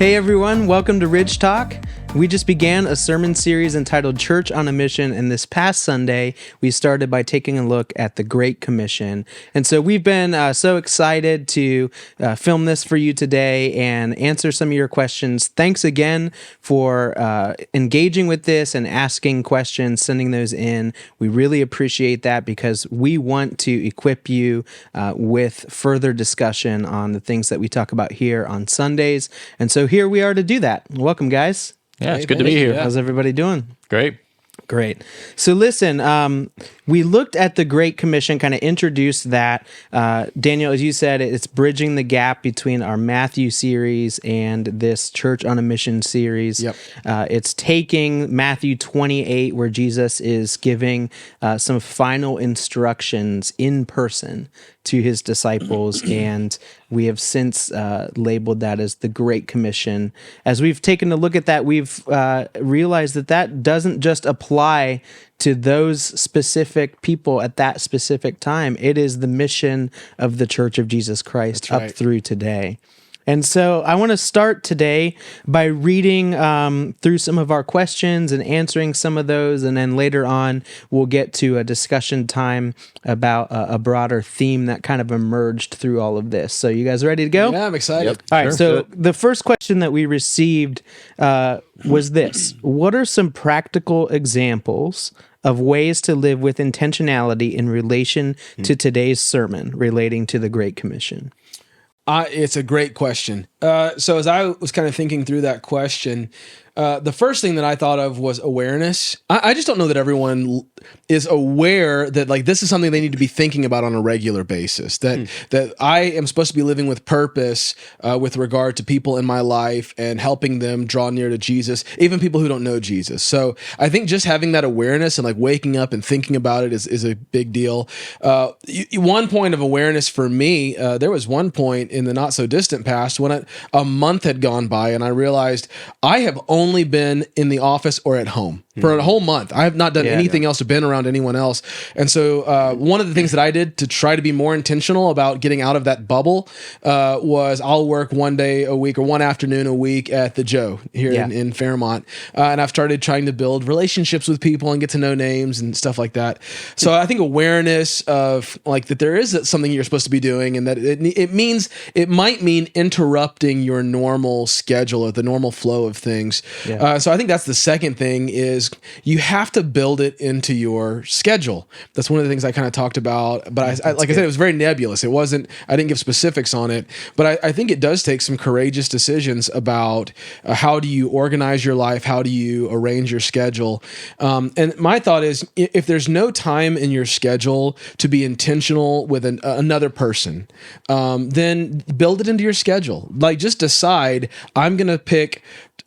Hey everyone, welcome to Ridge Talk. We just began a sermon series entitled Church on a Mission, and this past Sunday, we started by taking a look at the Great Commission. And so we've been so excited to film this for you today and answer some of your questions. Thanks again for engaging with this and asking questions, sending those in. We really appreciate that because we want to equip you with further discussion on the things that we talk about here on Sundays. And so here we are to do that. Welcome, guys. Yeah, it's good to be here. How's everybody doing? Great. Great. So listen, we looked at the Great Commission, kind of introduced that. Daniel, as you said, it's bridging the gap between our Matthew series and this Church on a Mission series. Yep. It's taking Matthew 28, where Jesus is giving some final instructions in person to his disciples, and we have since labeled that as the Great Commission. As we've taken a look at that, we've realized that that doesn't just apply to those specific people at that specific time. It is the mission of the Church of Jesus Christ up through today. And so I want to start today by reading through some of our questions and answering some of those, and then later on we'll get to a discussion time about a broader theme that kind of emerged through all of this. So you guys ready to go? Yeah, I'm excited. Yep. All right, so the first question that we received was this: what are some practical examples of ways to live with intentionality in relation to today's sermon relating to the Great Commission? It's a great question. So as I was kind of thinking through that question, the first thing that I thought of was awareness. I just don't know that everyone is aware that like this is something they need to be thinking about on a regular basis. That I am supposed to be living with purpose with regard to people in my life and helping them draw near to Jesus, even people who don't know Jesus. So I think just having that awareness and like waking up and thinking about it is a big deal. One point of awareness for me, there was one point in the not so distant past when a month had gone by and I realized I have only been in the office or at home for a whole month. I have not done anything else or been around anyone else. And so one of the things that I did to try to be more intentional about getting out of that bubble was I'll work one day a week or one afternoon a week at the Joe here in Fairmont. And I've started trying to build relationships with people and get to know names and stuff like that. So I think awareness of like that there is something you're supposed to be doing and that it might mean interrupting your normal schedule or the normal flow of things. So I think that's the second thing is you have to build it into your schedule. That's one of the things I kind of talked about, but I like I said, it was very nebulous. I didn't give specifics on it, but I think it does take some courageous decisions about how do you organize your life? How do you arrange your schedule? And my thought is if there's no time in your schedule to be intentional with another person, then build it into your schedule. Like just decide I'm going to pick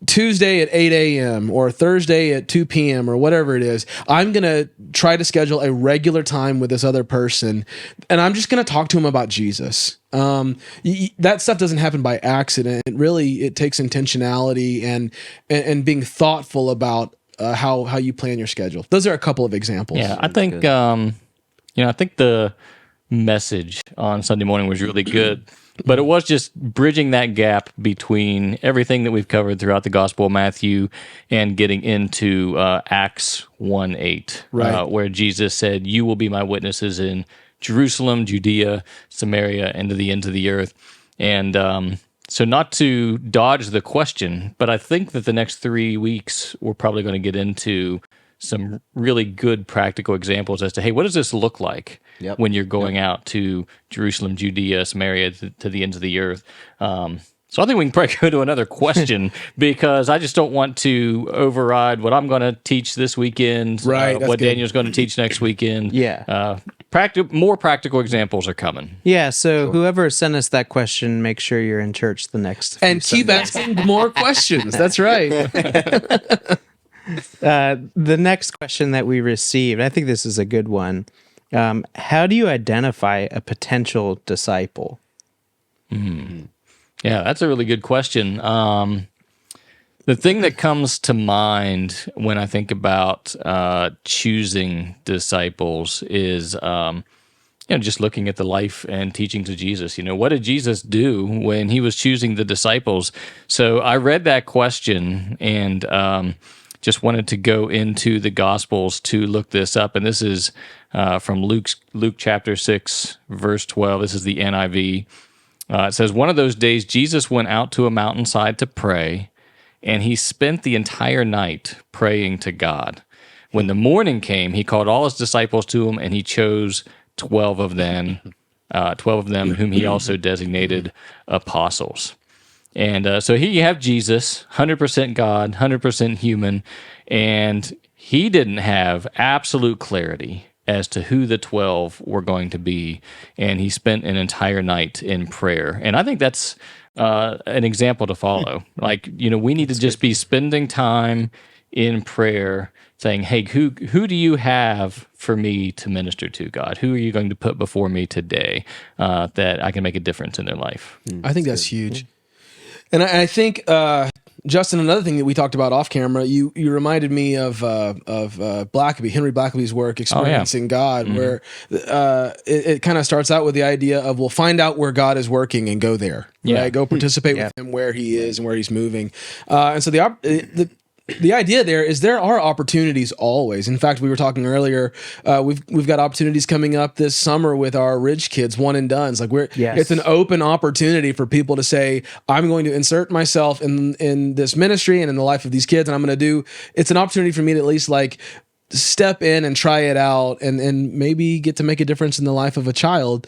Tuesday at 8 a.m. or Thursday at 2 p.m. or whatever it is. I'm going to try to schedule a regular time with this other person, and I'm just going to talk to him about Jesus. That stuff doesn't happen by accident. It takes intentionality and being thoughtful about how you plan your schedule. Those are a couple of examples. Yeah, I think I think the message on Sunday morning was really good. But it was just bridging that gap between everything that we've covered throughout the Gospel of Matthew and getting into Acts 1:8, where Jesus said, "You will be my witnesses in Jerusalem, Judea, Samaria, and to the ends of the earth." And so not to dodge the question, but I think that the next 3 weeks we're probably going to get into some really good practical examples as to, hey, what does this look like when you're going out to Jerusalem, Judea, Samaria, to the ends of the earth? So I think we can probably go to another question because I just don't want to override what I'm going to teach this weekend, what Daniel's going to teach next weekend. More practical examples are coming. Yeah, so whoever sent us that question, make sure you're in church the next and keep asking more questions. That's right. The next question that we received, I think this is a good one. How do you identify a potential disciple? Yeah, that's a really good question. The thing that comes to mind when I think about choosing disciples is just looking at the life and teachings of Jesus. What did Jesus do when he was choosing the disciples? So I read that question and just wanted to go into the Gospels to look this up. And this is from Luke chapter 6, verse 12. This is the NIV. It says, one of those days, Jesus went out to a mountainside to pray, and he spent the entire night praying to God. When the morning came, he called all his disciples to him, and he chose 12 of them, whom he also designated apostles. And so here you have Jesus, 100% God, 100% human, and he didn't have absolute clarity as to who the 12 were going to be, and he spent an entire night in prayer. And I think that's an example to follow. Like, we need to just be spending time in prayer, saying, hey, who do you have for me to minister to, God? Who are you going to put before me today that I can make a difference in their life? I think that's huge. And I think, Justin, another thing that we talked about off camera, you reminded me of Blackaby, Henry Blackaby's work, Experiencing God, where it kind of starts out with the idea of, we'll find out where God is working and go there, right? Go participate with him where he is and where he's moving. And so the idea there are opportunities always. In fact, we were talking earlier, we've got opportunities coming up this summer with our Ridge kids, one and dones. Like it's an open opportunity for people to say, I'm going to insert myself in this ministry and in the life of these kids, and it's an opportunity for me to at least step in and try it out and maybe get to make a difference in the life of a child,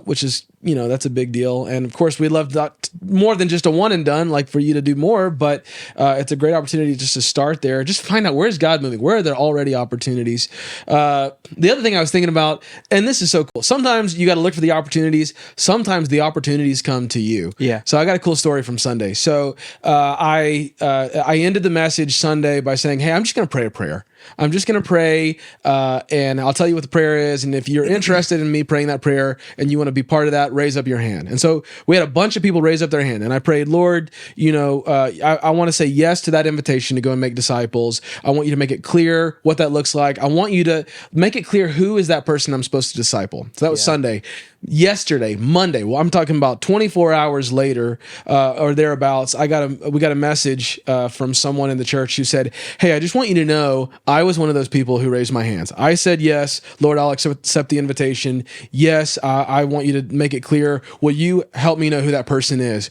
which is, that's a big deal. And of course, we love that more than just a one and done, like for you to do more, but it's a great opportunity just to start there. Just find out, where's God moving? Where are there already opportunities? The other thing I was thinking about, and this is so cool, sometimes you got to look for the opportunities. Sometimes the opportunities come to you. Yeah. So I got a cool story from Sunday. So I ended the message Sunday by saying, hey, I'm just going to pray a prayer. I'm just going to pray, and I'll tell you what the prayer is. And if you're interested in me praying that prayer and you want to be part of that, raise up your hand. And so we had a bunch of people raise up their hand. And I prayed, Lord, I want to say yes to that invitation to go and make disciples. I want you to make it clear what that looks like. I want you to make it clear who is that person I'm supposed to disciple. So that was Sunday. Yesterday, Monday, well, I'm talking about 24 hours later or thereabouts, we got a message from someone in the church who said, hey, I just want you to know I was one of those people who raised my hands. I said, yes, Lord, I'll accept the invitation. Yes, I want you to make it clear. Will you help me know who that person is?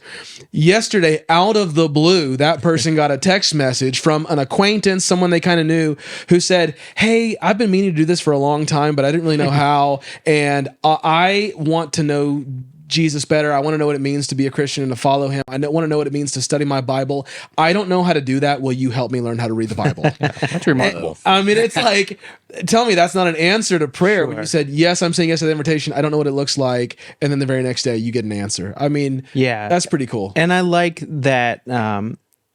Yesterday, out of the blue, that person got a text message from an acquaintance, someone they kind of knew, who said, hey, I've been meaning to do this for a long time, but I didn't really know how. And I want to know Jesus better. I want to know what it means to be a Christian and to follow him. I want to know what it means to study my Bible. I don't know how to do that. Will you help me learn how to read the Bible? That's remarkable. I mean, it's like, tell me that's not an answer to prayer. When you said, yes, I'm saying yes to the invitation. I don't know what it looks like. And then the very next day you get an answer. I mean, that's pretty cool. And I like that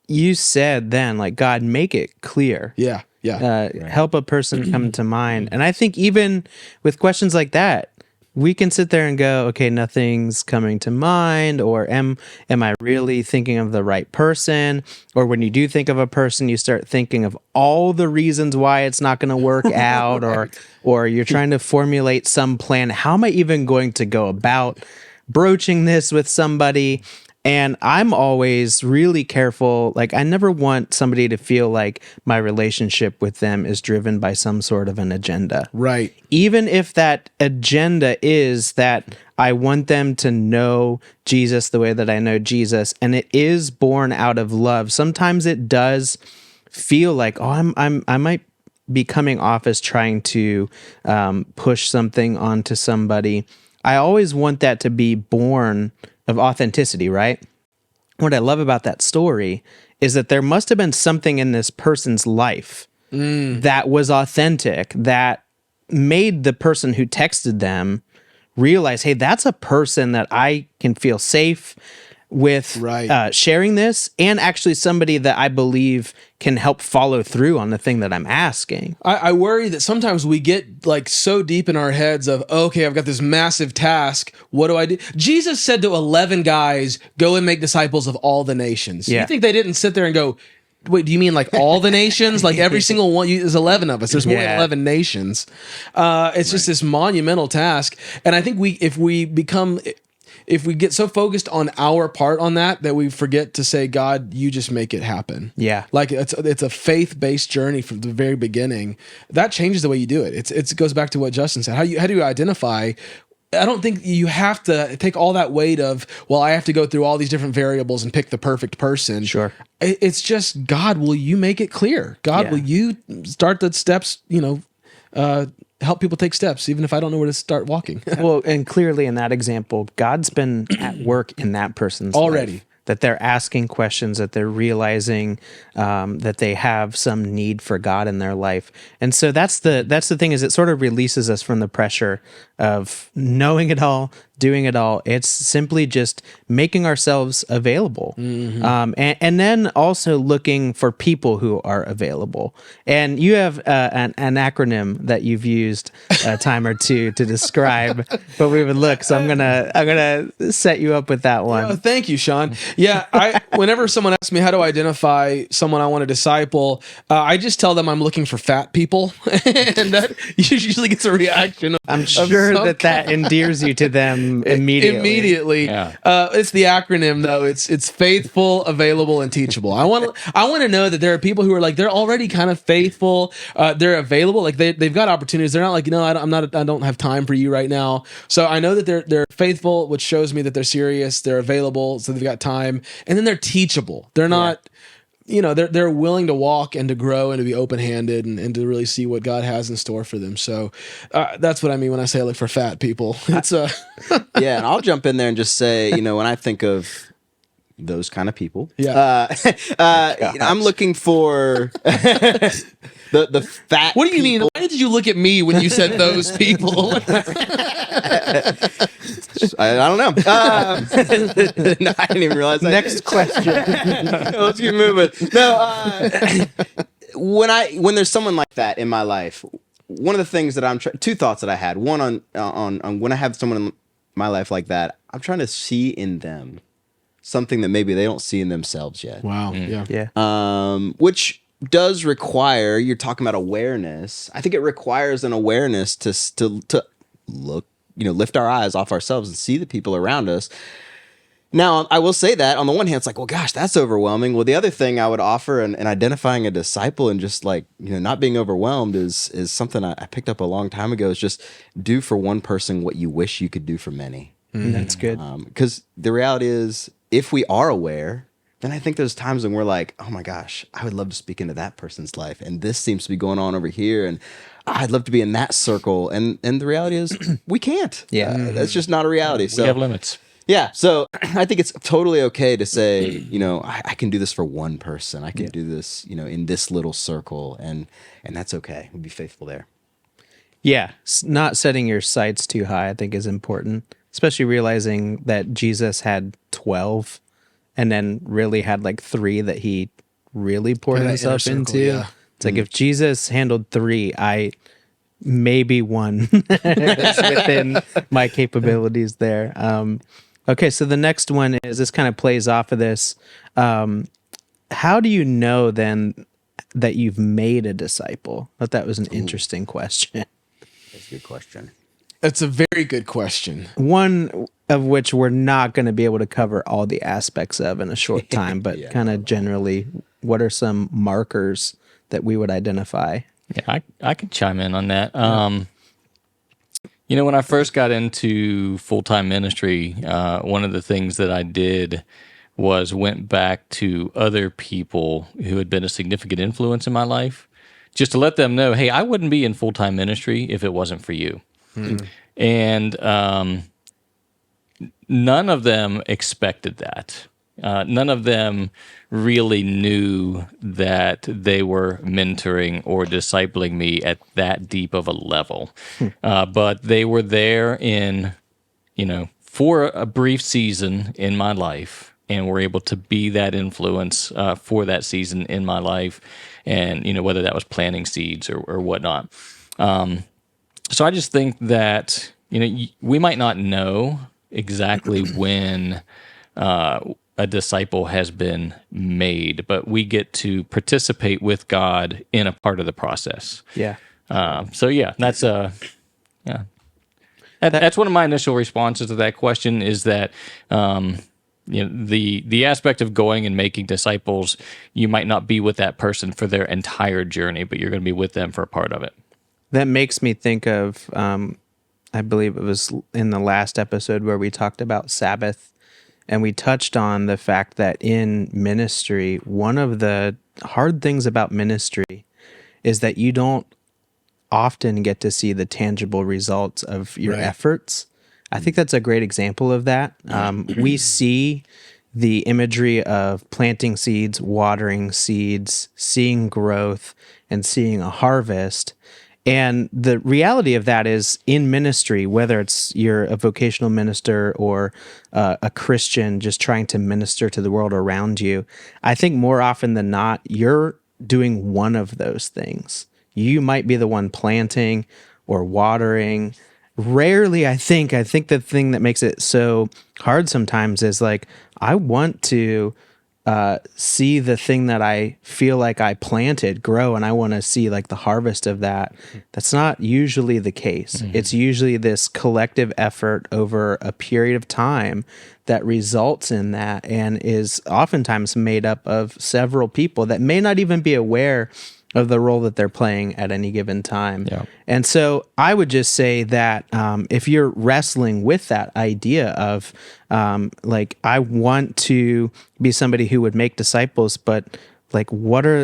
you said then, like, God, make it clear. Help a person come to mind. And I think even with questions like that, we can sit there and go, okay, nothing's coming to mind, or am I really thinking of the right person? Or when you do think of a person, you start thinking of all the reasons why it's not going to work out, or you're trying to formulate some plan. How am I even going to go about broaching this with somebody? And I'm always really careful. Like, I never want somebody to feel like my relationship with them is driven by some sort of an agenda. Right. Even if that agenda is that I want them to know Jesus the way that I know Jesus, and it is born out of love. Sometimes it does feel like, I might be coming off as trying to push something onto somebody. I always want that to be born of authenticity, right? What I love about that story is that there must have been something in this person's life that was authentic, that made the person who texted them realize, hey, that's a person that I can feel safe with sharing this, and actually somebody that I believe can help follow through on the thing that I'm asking. I worry that sometimes we get like so deep in our heads of, okay, I've got this massive task. What do I do? Jesus said to 11 guys, go and make disciples of all the nations. You think they didn't sit there and go, Wait, do you mean like all the nations? Like every single one? There's 11 of us. There's more than 11 nations. It's just this monumental task. And I think if we get so focused on our part on that we forget to say, God, you just make it happen. Yeah. Like it's a faith-based journey from the very beginning. That changes the way you do it. It goes back to what Justin said. How do you identify? I don't think you have to take all that weight of, well, I have to go through all these different variables and pick the perfect person. Sure. It's just, God, will you make it clear? God, will you start the steps, help people take steps, even if I don't know where to start walking. Well, and clearly in that example, God's been at work in that person's Already. life. That they're asking questions, that they're realizing that they have some need for God in their life. And so that's the thing, is it sort of releases us from the pressure of knowing it all, doing it all. It's simply just making ourselves available. And then also looking for people who are available. And you have an acronym that you've used a time or two to describe what we would look. So I'm gonna set you up with that one. Oh, thank you, Sean. Yeah, whenever someone asks me how to identify someone I want to disciple, I just tell them I'm looking for fat people, and that usually gets a reaction. I'm sure that endears you to them immediately. Yeah. It's the acronym though. It's faithful, available, and teachable. I want to know that there are people who are like, they're already kind of faithful. They're available. Like they've got opportunities. They're not like, no, I don't have time for you right now. So I know that they're faithful, which shows me that they're serious. They're available, so they've got time, and then they're teachable. They're not. They're willing to walk and to grow and to be open-handed and to really see what God has in store for them. So that's what I mean when I say I look for fat people. It's Yeah, and I'll jump in there and just say, when I think of those kind of people, I'm looking for the fat. What do you mean? Why did you look at me when you said those people? I don't know. No, I didn't even realize that. Next question. Let's keep moving. No, when there's someone like that in my life, one of the things that two thoughts that I had. One on when I have someone in my life like that, I'm trying to see in them something that maybe they don't see in themselves yet. Wow. Yeah. Which does require, you're talking about awareness. I think it requires an awareness to look, lift our eyes off ourselves and see the people around us. Now, I will say that on the one hand, it's like, well, gosh, that's overwhelming. Well, the other thing I would offer in identifying a disciple and just like, not being overwhelmed is something I picked up a long time ago, is just do for one person what you wish you could do for many. That's good. Because the reality is, if we are aware, then I think there's times when we're like, oh my gosh, I would love to speak into that person's life. And this seems to be going on over here. And I'd love to be in that circle. And the reality is we can't. Yeah. That's just not a reality. So We have limits. yeah. So I think it's totally okay to say, I can do this for one person. I can do this, in this little circle. And that's okay. We'll be faithful there. Yeah, not setting your sights too high, I think, is important, especially realizing that Jesus had 12 and then really had like 3 that he really poured Kind of that himself inner circle, into. yeah. It's like if Jesus handled 3, maybe 1 is within my capabilities there. Okay, so the next one is, this kind of plays off of this. How do you know then that you've made a disciple? I thought that was an interesting question. That's a good question. It's a very good question. One of which we're not going to be able to cover all the aspects of in a short time, but kind of generally, what are some markers that we would identify? Yeah, I could chime in on that. When I first got into full-time ministry, one of the things that I did was went back to other people who had been a significant influence in my life, just to let them know, hey, I wouldn't be in full-time ministry if it wasn't for you. And none of them expected that. None of them really knew that they were mentoring or discipling me at that deep of a level. But they were there for a brief season in my life, and were able to be that influence for that season in my life, and whether that was planting seeds or whatnot. So I just think that we might not know exactly when a disciple has been made, but we get to participate with God in a part of the process. Yeah. So yeah, yeah. That's one of my initial responses to that question is that the aspect of going and making disciples, you might not be with that person for their entire journey, but you're going to be with them for a part of it. That makes me think of, I believe it was in the last episode where we talked about Sabbath, and we touched on the fact that in ministry, one of the hard things about ministry is that you don't often get to see the tangible results of your efforts. I think that's a great example of that. We see the imagery of planting seeds, watering seeds, seeing growth, and seeing a harvest. And the reality of that is in ministry, whether it's you're a vocational minister or a Christian just trying to minister to the world around you, I think more often than not, you're doing one of those things. You might be the one planting or watering. Rarely, I think the thing that makes it so hard sometimes is like, I want to see the thing that I feel like I planted grow, and I want to see like the harvest of that. That's not usually the case. It's usually this collective effort over a period of time that results in that, and is oftentimes made up of several people that may not even be aware of the role that they're playing at any given time. Yeah. And so I would just say that if you're wrestling with that idea of like, I want to be somebody who would make disciples, but like,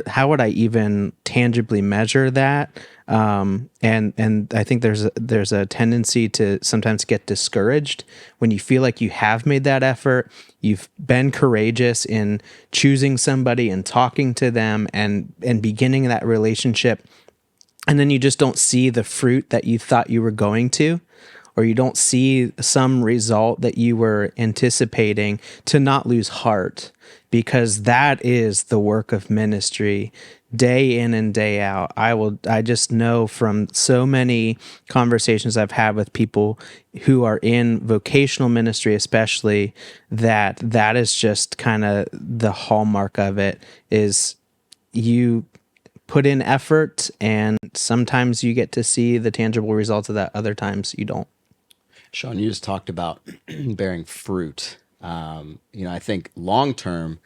how would I even tangibly measure that? And I think there's a tendency to sometimes get discouraged when you feel like you have made that effort, you've been courageous in choosing somebody and talking to them and beginning that relationship, and then you just don't see the fruit that you thought you were going to, or you don't see some result that you were anticipating, to not lose heart, because that is the work of ministry day in and day out. I just know from so many conversations I've had with people who are in vocational ministry, especially, that is just kind of the hallmark of it, is you put in effort and sometimes you get to see the tangible results of that. Other times you don't. Sean, you just talked about bearing fruit. I think long term,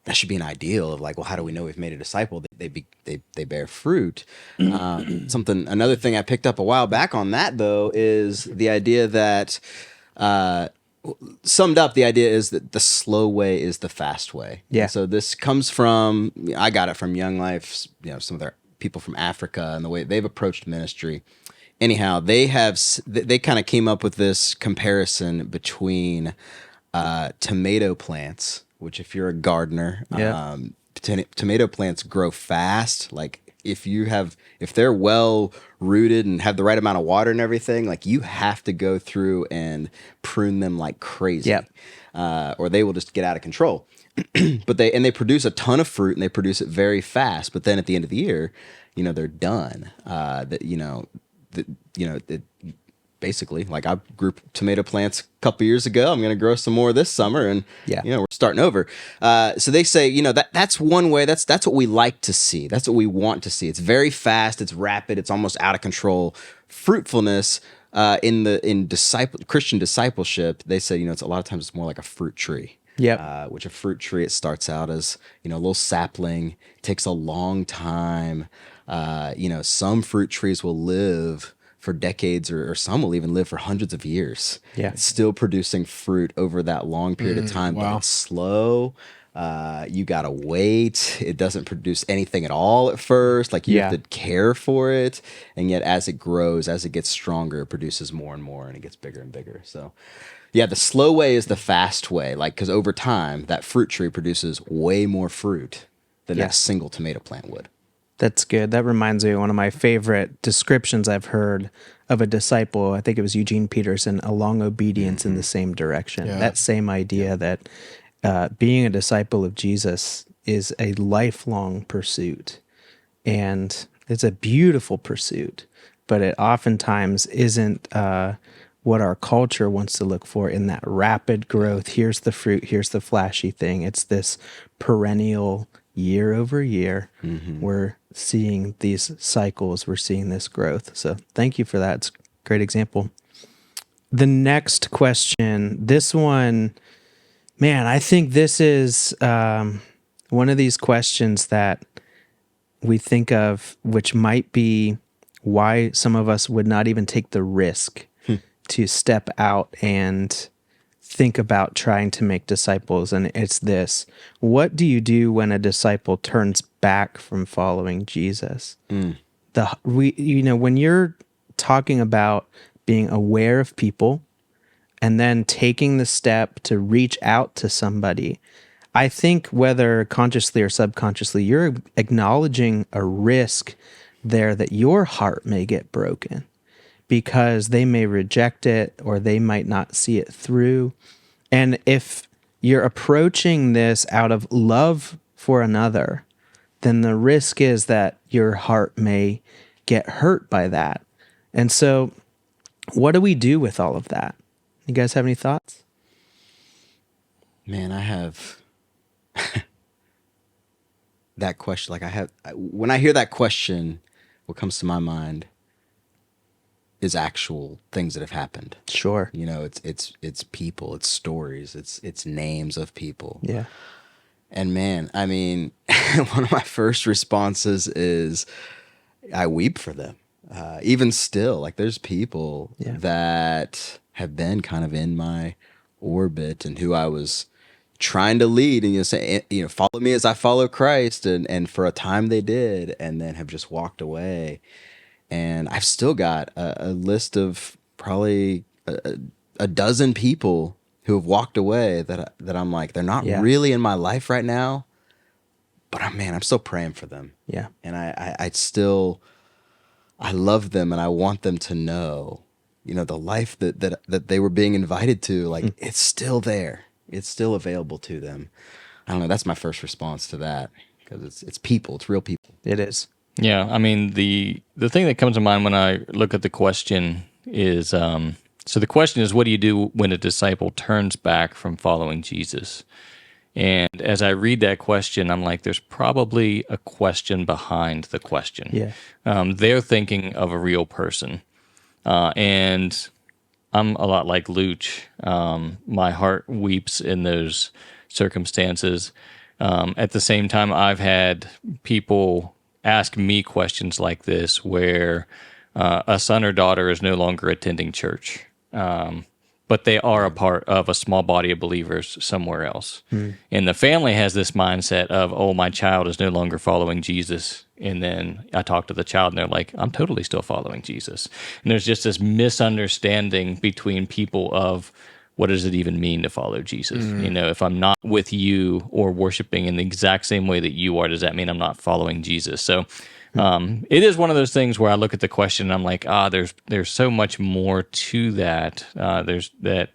that should be an ideal of like, well, how do we know we've made a disciple? They bear fruit. Another thing I picked up a while back on that though is the idea that summed up, the idea is that the slow way is the fast way. Yeah. And so this comes from, I got it from Young Life, some of their people from Africa and the way they've approached ministry. Anyhow, they kind of came up with this comparison between tomato plants, which if you're a gardener, tomato plants grow fast. Like if they're well rooted and have the right amount of water and everything, like you have to go through and prune them like crazy, or they will just get out of control. But they produce a ton of fruit and they produce it very fast. But then at the end of the year, they're done. Basically, like I grew tomato plants a couple years ago. I'm going to grow some more this summer, and we're starting over. So they say, that's one way. That's what we like to see. That's what we want to see. It's very fast. It's rapid. It's almost out of control. Fruitfulness in Christian discipleship, they say, it's a lot of times it's more like a fruit tree. Which a fruit tree, it starts out as a little sapling. It takes a long time. Some fruit trees will live for decades, or some will even live for hundreds of years. It's still producing fruit over that long period of time. Wow. But it's slow. You gotta wait. It doesn't produce anything at all at first. Like you have to care for it, and yet as it grows, as it gets stronger, it produces more and more, and it gets bigger and bigger. So the slow way is the fast way. Like, because over time, that fruit tree produces way more fruit than that single tomato plant would. That's good. That reminds me of one of my favorite descriptions I've heard of a disciple. I think it was Eugene Peterson, a long obedience in the same direction. Yeah. That same idea that being a disciple of Jesus is a lifelong pursuit. And it's a beautiful pursuit, but it oftentimes isn't what our culture wants to look for in that rapid growth. Here's the fruit, here's the flashy thing. It's this perennial year over year. We're seeing these cycles, we're seeing this growth. So thank you for that. It's a great example. The next question, this one, man, I think this is one of these questions that we think of, which might be why some of us would not even take the risk to step out and think about trying to make disciples. And it's this: what do you do when a disciple turns back from following Jesus? When you're talking about being aware of people and then taking the step to reach out to somebody, I think whether consciously or subconsciously, you're acknowledging a risk there that your heart may get broken because they may reject it or they might not see it through. And if you're approaching this out of love for another, then the risk is that your heart may get hurt by that. And so what do we do with all of that? You guys have any thoughts? Man, I have that question. When I hear that question, what comes to my mind is actual things that have happened. Sure. It's people, it's stories, it's names of people. Yeah. And man, I mean, one of my first responses is I weep for them. Even still, like there's people that have been kind of in my orbit and who I was trying to lead and say, follow me as I follow Christ. And for a time they did, and then have just walked away. And I've still got a list of probably a dozen people who have walked away that I'm like, they're not really in my life right now, but I'm still praying for them. Yeah. And I love them, and I want them to know, the life that they were being invited to, like it's still there. It's still available to them. I don't know. That's my first response to that, because it's people. It's real people. It is. Yeah, I mean, the thing that comes to mind when I look at the question is, so the question is, what do you do when a disciple turns back from following Jesus? And as I read that question, I'm like, there's probably a question behind the question. Yeah. They're thinking of a real person. And I'm a lot like Luch. My heart weeps in those circumstances. At the same time, I've had people ask me questions like this where a son or daughter is no longer attending church, but they are a part of a small body of believers somewhere else. And the family has this mindset of, oh, my child is no longer following Jesus. And then I talk to the child and they're like, I'm totally still following Jesus. And there's just this misunderstanding between people of, what does it even mean to follow Jesus? If I'm not with you or worshiping in the exact same way that you are, does that mean I'm not following Jesus? So it is one of those things where I look at the question and I'm like, there's so much more to that. There's that,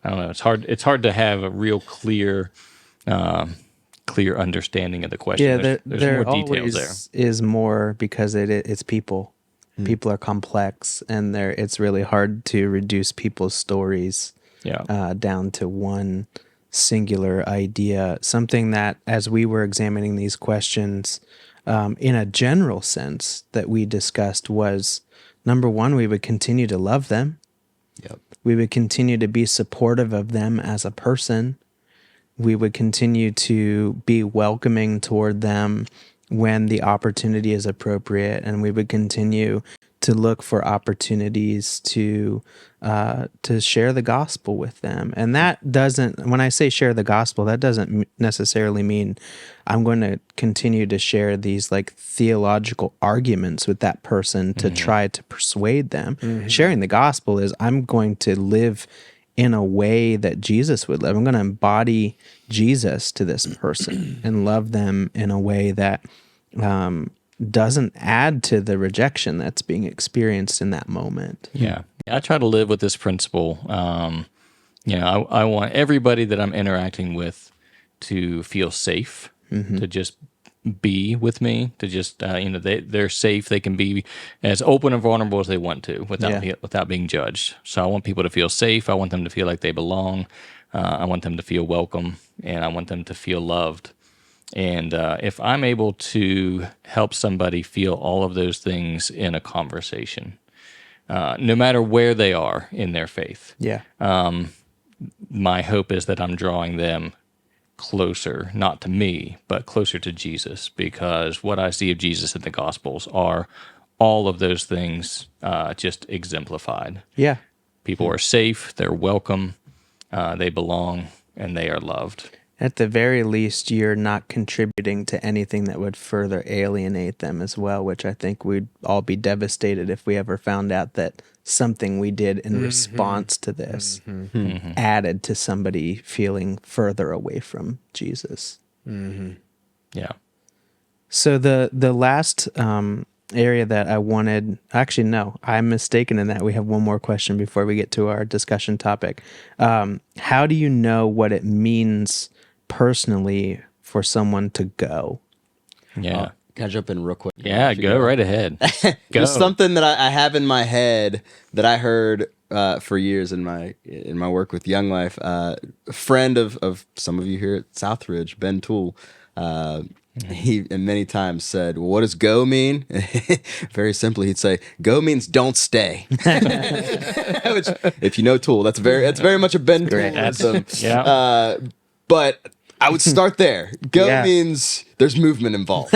I don't know, it's hard to have a real clear understanding of the question. Yeah, there's there more details always there. is more because it's people. People are complex, and it's really hard to reduce people's stories down to one singular idea. Something that, as we were examining these questions, in a general sense, that we discussed was, number one, we would continue to love them. Yep. We would continue to be supportive of them as a person. We would continue to be welcoming toward them when the opportunity is appropriate, and we would continue to look for opportunities to share the gospel with them. And that doesn't, when I say share the gospel, that doesn't necessarily mean I'm going to continue to share these like theological arguments with that person to try to persuade them. Sharing the gospel is I'm going to live in a way that Jesus would live. I'm going to embody Jesus to this person and love them in a way that doesn't add to the rejection that's being experienced in that moment. Yeah. I try to live with this principle. I want everybody that I'm interacting with to feel safe, to just be with me, to just they're safe. They can be as open and vulnerable as they want to without being judged. So I want people to feel safe. I want them to feel like they belong. I want them to feel welcome, and I want them to feel loved. And if I'm able to help somebody feel all of those things in a conversation, no matter where they are in their faith, my hope is that I'm drawing them closer, not to me, but closer to Jesus, because what I see of Jesus in the Gospels are all of those things just exemplified. Yeah. People are safe, they're welcome, they belong, and they are loved. At the very least, you're not contributing to anything that would further alienate them as well, which I think we'd all be devastated if we ever found out that something we did in response to this added to somebody feeling further away from Jesus. Yeah. So the last area that I wanted, actually, no, I'm mistaken in that. We have one more question before we get to our discussion topic. How do you know what it means personally for someone to go? Yeah. Can I jump in real quick? Yeah, go right ahead. Go. There's something that I have in my head that I heard for years in my work with Young Life. A friend of some of you here at Southridge, Ben Toole, he and many times said, well, what does go mean? Very simply, he'd say, go means don't stay. Which, if you know Toole, that's very much a Ben Toole-ism. Yeah. But I would start there. Go means there's movement involved.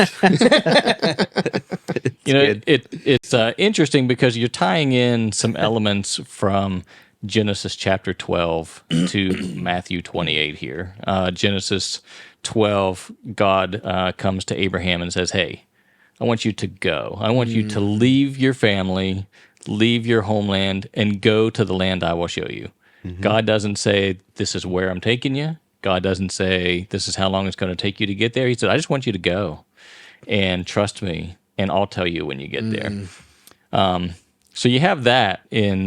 It's interesting because you're tying in some elements from Genesis chapter 12 to Matthew 28 here. Genesis 12, God comes to Abraham and says, hey, I want you to go. I want you to leave your family, leave your homeland, and go to the land I will show you. God doesn't say, this is where I'm taking you. God doesn't say, this is how long it's going to take you to get there. He said, I just want you to go and trust me, and I'll tell you when you get there. So you have that in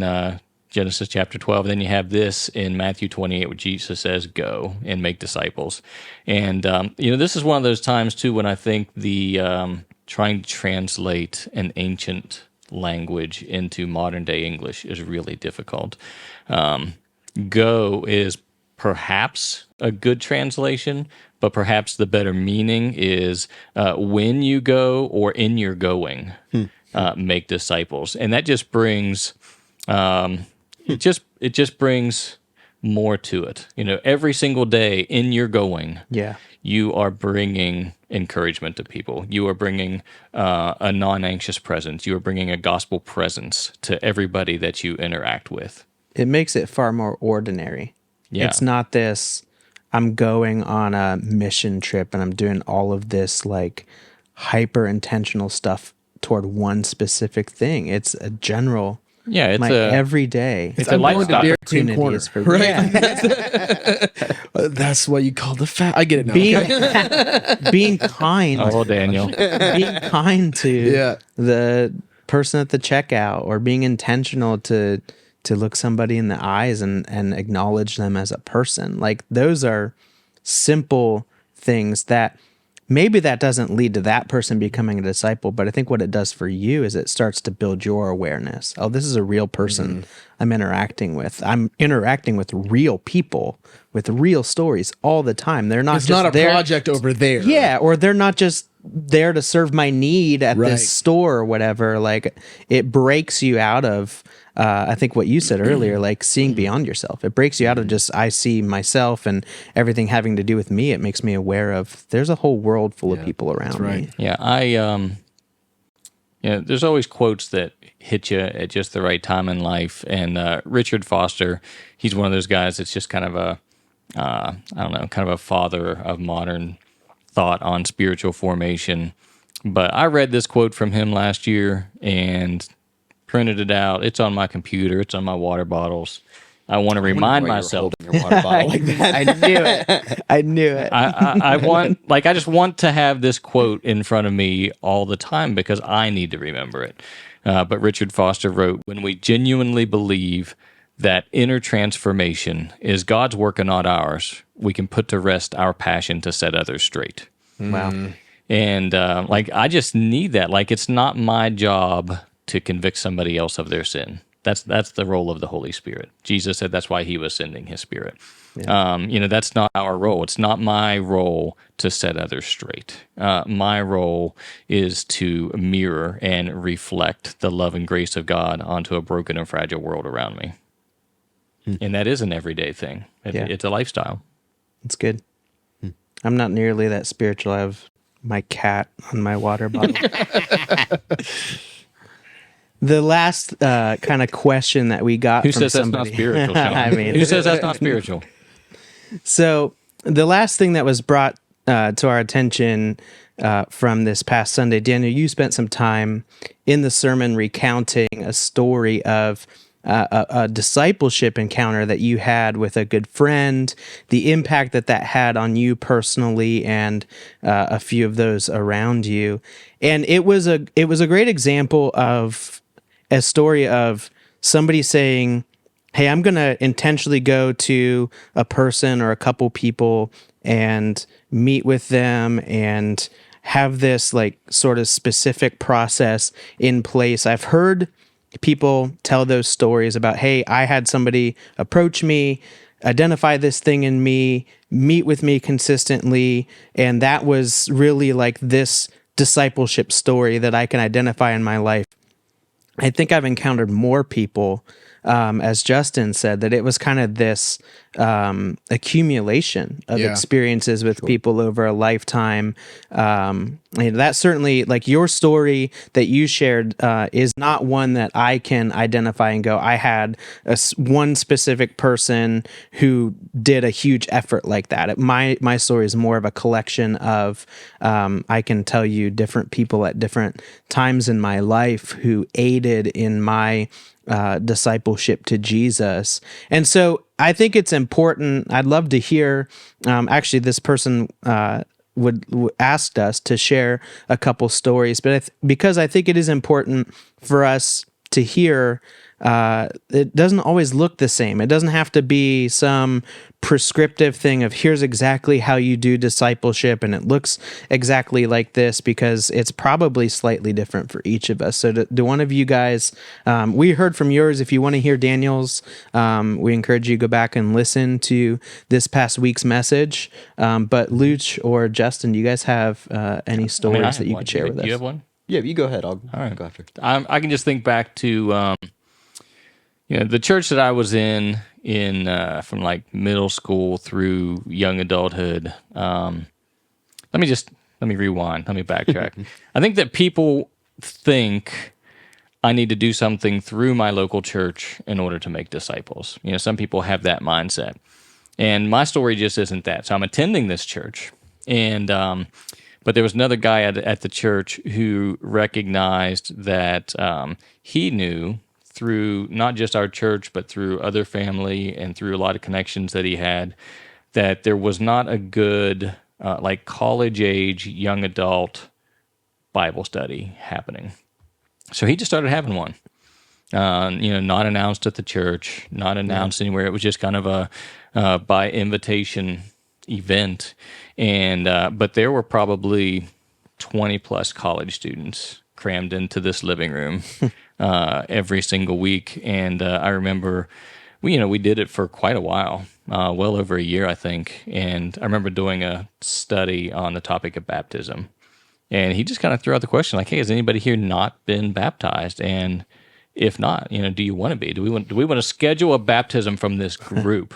Genesis chapter 12. And then you have this in Matthew 28, where Jesus says, go and make disciples. And, this is one of those times, too, when I think the trying to translate an ancient language into modern-day English is really difficult. Go is perhaps a good translation, but perhaps the better meaning is when you go or in your going, make disciples. And that just brings it just brings more to it. Every single day in your going, you are bringing encouragement to people. You are bringing a non-anxious presence. You are bringing a gospel presence to everybody that you interact with. It makes it far more ordinary. Yeah. It's not this, I'm going on a mission trip and I'm doing all of this like hyper intentional stuff toward one specific thing. It's a general, it's every day. It's a lifestyle. Opportunities for right. That's what you call the fat. I get it now. Being kind. Oh, Daniel. Being kind to the person at the checkout, or being intentional to look somebody in the eyes and acknowledge them as a person. Like, those are simple things that maybe that doesn't lead to that person becoming a disciple, but I think what it does for you is it starts to build your awareness. Oh, this is a real person I'm interacting with. I'm interacting with real people with real stories all the time. They're not It's just not a project over there. Yeah, or they're not just there to serve my need at this store or whatever. Like, it breaks you out of I think what you said earlier, like seeing beyond yourself. It breaks you out of just, I see myself and everything having to do with me. It makes me aware of there's a whole world full of people around me. Yeah, there's always quotes that hit you at just the right time in life. And Richard Foster, he's one of those guys that's just kind of a, kind of a father of modern thought on spiritual formation. But I read this quote from him last year and printed it out. It's on my computer. It's on my water bottles. I want to remind myself. Your water bottle like that. I knew it. I just want to have this quote in front of me all the time because I need to remember it. But Richard Foster wrote, when we genuinely believe that inner transformation is God's work and not ours, we can put to rest our passion to set others straight. Wow. And like, I just need that. Like, it's not my job to convict somebody else of their sin. That's the role of the Holy Spirit. Jesus said that's why he was sending his Spirit. That's not our role. It's not my role to set others straight. My role is to mirror and reflect the love and grace of God onto a broken and fragile world around me. And that is an everyday thing. It's a lifestyle. It's good. I'm not nearly that spiritual. I have my cat on my water bottle. The last kind of question that we got Who from says somebody. that's not spiritual, Sean? I mean, who says that's not spiritual? So the last thing that was brought to our attention from this past Sunday, Daniel, you spent some time in the sermon recounting a story of a discipleship encounter that you had with a good friend, the impact that had on you personally and a few of those around you. And it was a great example of a story of somebody saying, hey, I'm going to intentionally go to a person or a couple people and meet with them and have this like sort of specific process in place. I've heard people tell those stories about, hey, I had somebody approach me, identify this thing in me, meet with me consistently, and that was really like this discipleship story that I can identify in my life. I think I've encountered more people, as Justin said, that it was kind of this accumulation of experiences with people over a lifetime. And that certainly, like your story that you shared, is not one that I can identify and go, I had one specific person who did a huge effort like that. My story is more of a collection of, I can tell you different people at different times in my life who aided in my discipleship to Jesus. And so I think it's important. I'd love to hear, actually this person would asked us to share a couple stories, but because I think it is important for us to hear, it doesn't always look the same. It doesn't have to be some prescriptive thing of here's exactly how you do discipleship and it looks exactly like this, because it's probably slightly different for each of us. So do one of you guys, we heard from yours. If you want to hear Daniel's, we encourage you to go back and listen to this past week's message. But Luch or Justin, do you guys have any stories that you could share with us? Do you have one? Yeah, you go ahead. All right. Go after. I can just think back to the church that I was in from like middle school through young adulthood. Let me rewind. Let me backtrack. I think that people think I need to do something through my local church in order to make disciples. Some people have that mindset, and my story just isn't that. So I'm attending this church, and but there was another guy at the church who recognized that he knew through not just our church, but through other family and through a lot of connections that he had, that there was not a good like college-age, young adult Bible study happening. So he just started having one. Not announced at the church, not announced anywhere. It was just kind of a by invitation event. And but there were probably 20 plus college students crammed into this living room every single week. And I remember we did it for quite a while, well over a year, I think. And I remember doing a study on the topic of baptism. And he just kind of threw out the question like, hey, has anybody here not been baptized? And if not, do you want to be? Do we want to schedule a baptism from this group?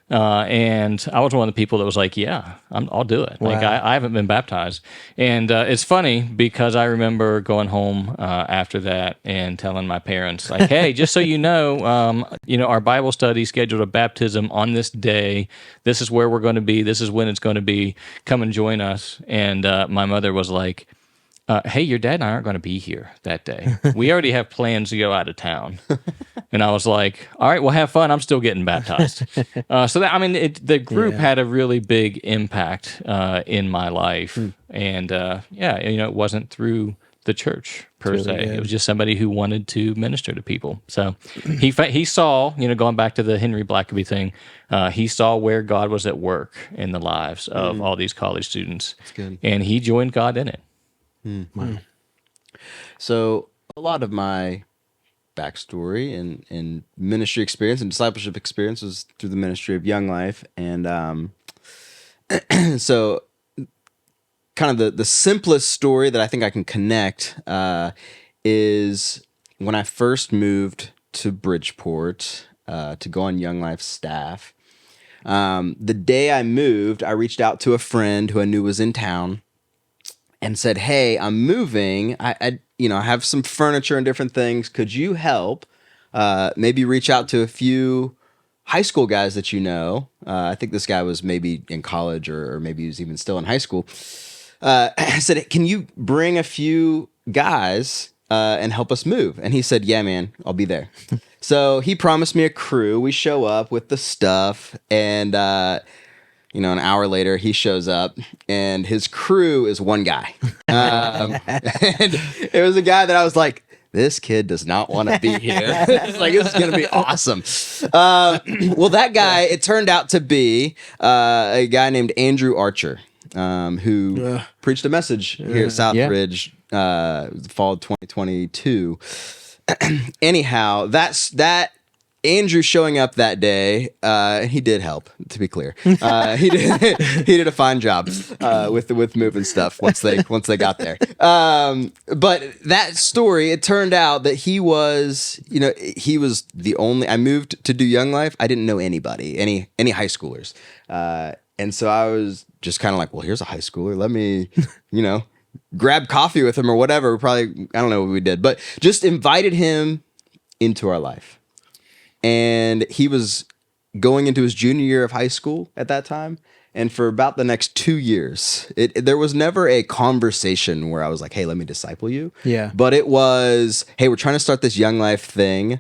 And I was one of the people that was like, yeah, I'll do it. Wow. Like I haven't been baptized. And it's funny because I remember going home after that and telling my parents like, hey, just so you know, our Bible study scheduled a baptism on this day. This is where we're going to be. This is when it's going to be. Come and join us. And my mother was like, hey, your dad and I aren't going to be here that day. We already have plans to go out of town. And I was like, all right, well, have fun. I'm still getting baptized. The group had a really big impact in my life. And it wasn't through the church per Really se. good. It was just somebody who wanted to minister to people. So he saw, going back to the Henry Blackaby thing, he saw where God was at work in the lives of all these college students. good. And he joined God in it. So a lot of my backstory and ministry experience and discipleship experience was through the ministry of Young Life. And so kind of the simplest story that I think I can connect is when I first moved to Bridgeport to go on Young Life's staff. The day I moved, I reached out to a friend who I knew was in town and said, "Hey, I'm moving. I have some furniture and different things. Could you help? Maybe reach out to a few high school guys that you know." I think this guy was maybe in college or maybe he was even still in high school. I said, "Can you bring a few guys and help us move?" And he said, "Yeah, man, I'll be there." So he promised me a crew. We show up with the stuff, and an hour later, he shows up, and his crew is one guy. And it was a guy that I was like, this kid does not want to be here. It's like, this is going to be awesome. Well, that guy, it turned out to be a guy named Andrew Archer, who preached a message here at Southridge fall of 2022. Anyhow, that Andrew showing up that day, he did help, to be clear. He did a fine job with moving stuff once they got there. But that story, it turned out that he was the only. I moved to do Young Life. I didn't know anybody, any high schoolers, and so I was just kind of like, well, here's a high schooler. Let me, grab coffee with him or whatever. Probably, I don't know what we did, but just invited him into our life. And he was going into his junior year of high school at that time. And for about the next 2 years, there was never a conversation where I was like, hey, let me disciple you. Yeah. But it was, hey, we're trying to start this Young Life thing.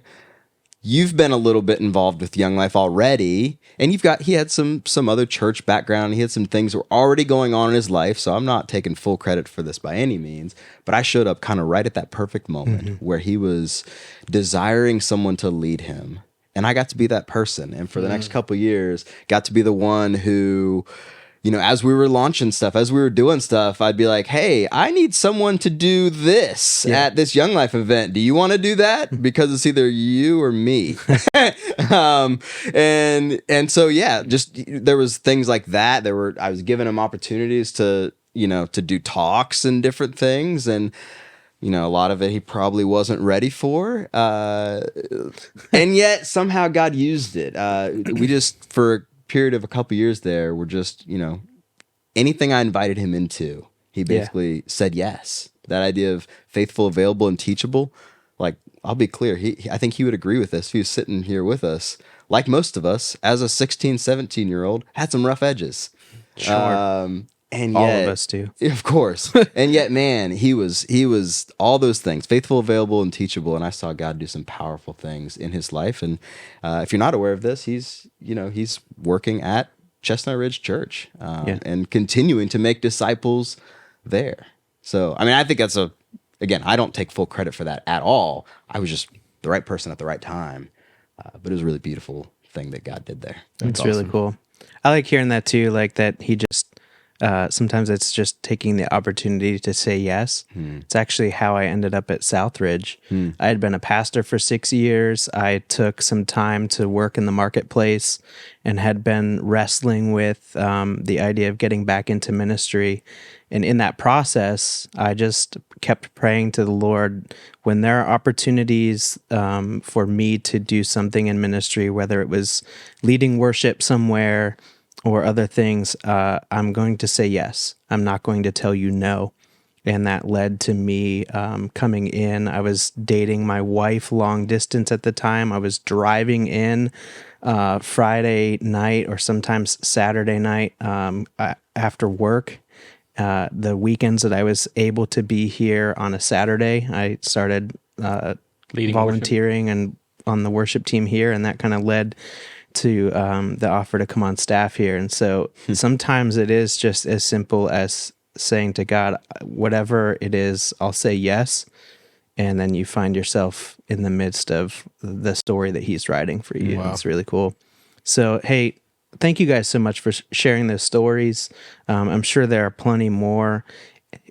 You've been a little bit involved with Young Life already. And he had some other church background. He had some things that were already going on in his life. So I'm not taking full credit for this by any means. But I showed up kind of right at that perfect moment where he was desiring someone to lead him. And I got to be that person. And for the next couple of years, got to be the one who, as we were launching stuff, as we were doing stuff, I'd be like, hey, I need someone to do this at this Young Life event. Do you want to do that? Because it's either you or me. And so, just there was things like that. I was giving him opportunities to do talks and different things. And a lot of it he probably wasn't ready for. And yet somehow God used it. We just, for a period of a couple years there, were just, anything I invited him into, he basically said yes. That idea of faithful, available, and teachable, like, I'll be clear, I think he would agree with this if he was sitting here with us. Like most of us, as a 16, 17-year-old, had some rough edges. Sure. And All yet, of us do. Of course. And yet, man, he was all those things, faithful, available, and teachable. And I saw God do some powerful things in his life. And if you're not aware of this, he's working at Chestnut Ridge Church and continuing to make disciples there. So, I mean, I think that's again, I don't take full credit for that at all. I was just the right person at the right time. But it was a really beautiful thing that God did there. It's really cool. I like hearing that too, like that he just, sometimes it's just taking the opportunity to say yes. It's actually how I ended up at Southridge. I had been a pastor for 6 years. I took some time to work in the marketplace and had been wrestling with the idea of getting back into ministry. And in that process, I just kept praying to the Lord, when there are opportunities for me to do something in ministry, whether it was leading worship somewhere or other things, I'm going to say yes. I'm not going to tell you no. And that led to me coming in. I was dating my wife long distance at the time. I was driving in Friday night or sometimes Saturday night after work. The weekends that I was able to be here on a Saturday, I started Leading volunteering and on the worship team here, and that kind of led to the offer to come on staff here. And so sometimes it is just as simple as saying to God, whatever it is, I'll say yes. And then you find yourself in the midst of the story that he's writing for you. Wow. It's really cool. So, hey, thank you guys so much for sharing those stories. I'm sure there are plenty more.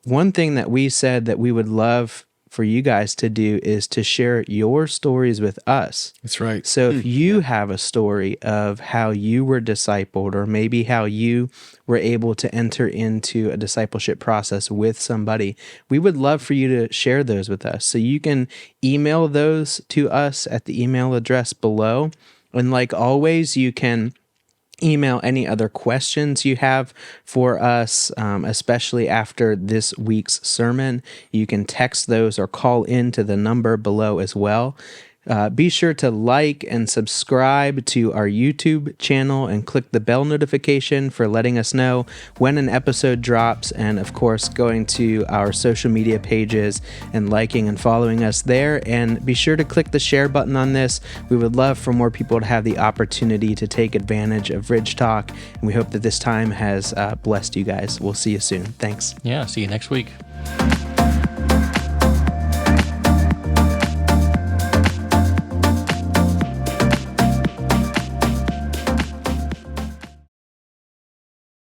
One thing that we said that we would love for you guys to do is to share your stories with us. That's right. So if you have a story of how you were discipled, or maybe how you were able to enter into a discipleship process with somebody, we would love for you to share those with us. So you can email those to us at the email address below. And like always, you can email any other questions you have for us, especially after this week's sermon. You can text those or call in to the number below as well. Be sure to like and subscribe to our YouTube channel and click the bell notification for letting us know when an episode drops. And of course, going to our social media pages and liking and following us there. And be sure to click the share button on this. We would love for more people to have the opportunity to take advantage of Ridge Talk. And we hope that this time has blessed you guys. We'll see you soon. Thanks. Yeah, see you next week.